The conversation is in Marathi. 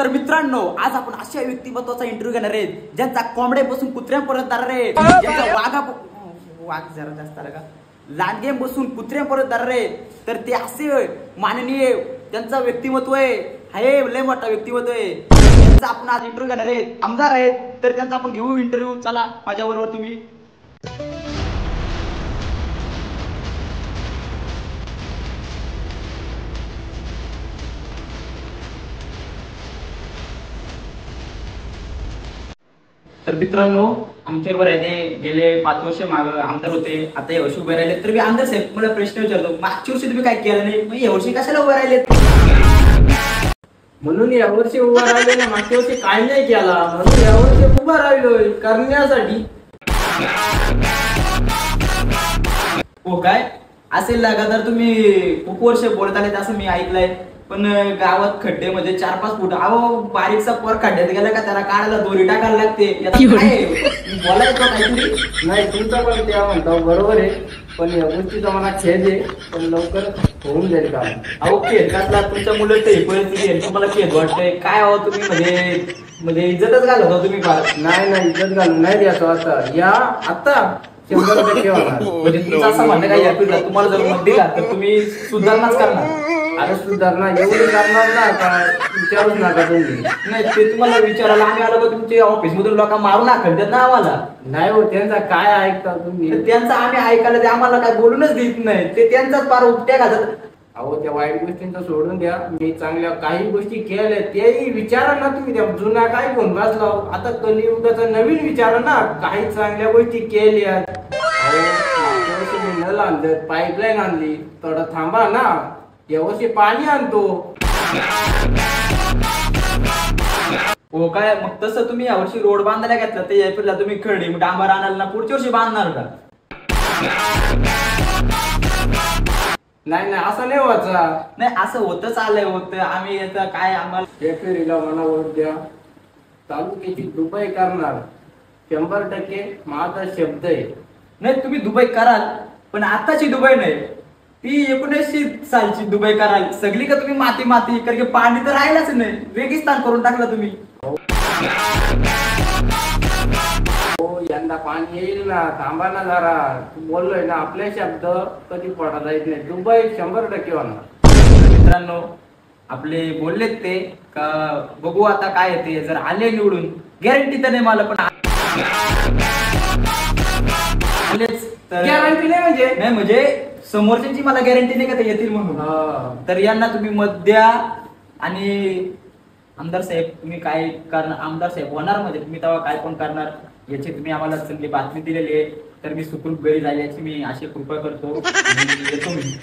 तर मित्रांनो, आज आपण अशा व्यक्तिमत्वाचा इंटरव्ह्यू घेणार आहे ज्यांचा कोंबड्यापासून कुत्र्यांपर्यंत दार रे, ज्यांचा वाघ जरा जास्त आला का, लांडग्यापासून कुत्र्यांपर्यंत दार रे, तर ते असे माननीय त्यांचा व्यक्तिमत्व आहे. हे लय मोठा व्यक्तिमत्व आहे. त्यांचा आपण आज इंटरव्ह्यू घेणार आहे. आमदार आहेत, तर त्यांचा आपण घेऊ इंटरव्ह्यू. चला माझ्याबरोबर तुम्ही. तर मित्रांनो, आमच्यावर आहे गेले 5 वर्ष माग आमदार होते, आता या वर्षी उभे राहिले. तर मी आमदार साहेब मला प्रश्न विचारतो, मागच्या वर्षी तुम्ही काय केलं नाही, मग या वर्षी कशाला उभे राहिले? म्हणून यावर्षी उभा राहिलो ना, मागच्या वर्षी काय नाही केला म्हणून यावर्षी उभा राहिलोय करण्यासाठी. हो काय असेल लगातार तुम्ही खूप वर्ष बोलत आले असं मी ऐकलंय. पण गावात खड्डे म्हणजे 4-5 फूट, अहो बारीकसा पोर खड्ड्यात गेला का त्याला काढायला दोरी टाकायला लागते. बोलायचं काहीतरी नाही, तुमचा पण त्या म्हणतो बरोबर आहे, पण या गोष्टीचा मला खेद आहे, पण लवकर होऊन जाईल का. अहो खेळ घातला तुमच्या मुलं ते परिस्थिती आहे, तुम्हाला खेळ वाटतंय काय? अहो तुम्ही म्हणजे इज्जतच घालत हो तुम्ही फार. नाही इज्जत घालून नाही द्यायचं. आता 100% होणार. म्हणजे तुमचं असं म्हणणं काय, या पिढीला तुम्हाला जर मत दिला तर तुम्ही सुधारणाच करणार? अरे सुधारणा एवढी करणार ना का विचारूच नका तुम्ही. नाही ते तुम्हाला विचारायला आम्ही आलो का तुमच्या ऑफिस मधून लोक मारून आखडतात ना आम्हाला. नाही हो, त्यांचा काय ऐकता तुम्ही? त्यांचा आम्ही ऐकायला ते आम्हाला काय बोलूनच देत नाही. ते त्यांचाच फार उपट्या घालतात. अहो त्या वाईट गोष्टींचा सोडून द्या, मी चांगल्या काही गोष्टी केल्या तेही विचारा ना तुम्ही. त्या जुना काय घेऊन बसला, आता कलियुगाचा नवीन विचारा ना, काही चांगल्या गोष्टी केल्या. मी नळ आणलं, पाईपलाईन आणली, थोडं थांबा ना, यावर्षी पाणी आणतो. हो काय, मग तसं तुम्ही यावर्षी रोड बांधायला घेतला, ते एप्रिलला तुम्ही खडी डांबर आणाल ना, पुढच्या वर्षी बांधणार का? नाही असं नाही व्हायचं. नाही असं होतच आलंय. होतं आम्ही येतं काय आम्हाला फेरीला मला वोट द्या, तालुक्याची दुबई करणार 100% माझा शब्द आहे. नाही तुम्ही दुबई कराल, पण आताची दुबई नाही, ती 1900 सालची दुबई कराल. सगळी का तुम्ही माती कारण की पाणी तर राहिलाच नाही, रेगिस्तान करून टाकलं तुम्ही. हो यंदा पाणी येईल ना, थांबा ना जरा. बोललोय ना, आपले शब्द कधी पडा जायच नाही. दुबई 100% होणार. मित्रांनो, आपले बोललेत ते का बघू आता काय येते. जर आले निवडून, गॅरंटी तर नाही मला, पण गॅरंटी नाही म्हणजे समोरच्यांची मला गॅरंटी नाही का ते येतील म्हणून. तर यांना तुम्ही मत द्या. आणि आमदार साहेब तुम्ही काय करणार, आमदार साहेब होणार म्हणजे तुम्ही तेव्हा काय पण करणार याची तुम्ही आम्हाला चांगली बातमी दिलेली आहे. तर मी सुखरूप घरी जायची मी अशी कृपा करतो. येतो मी.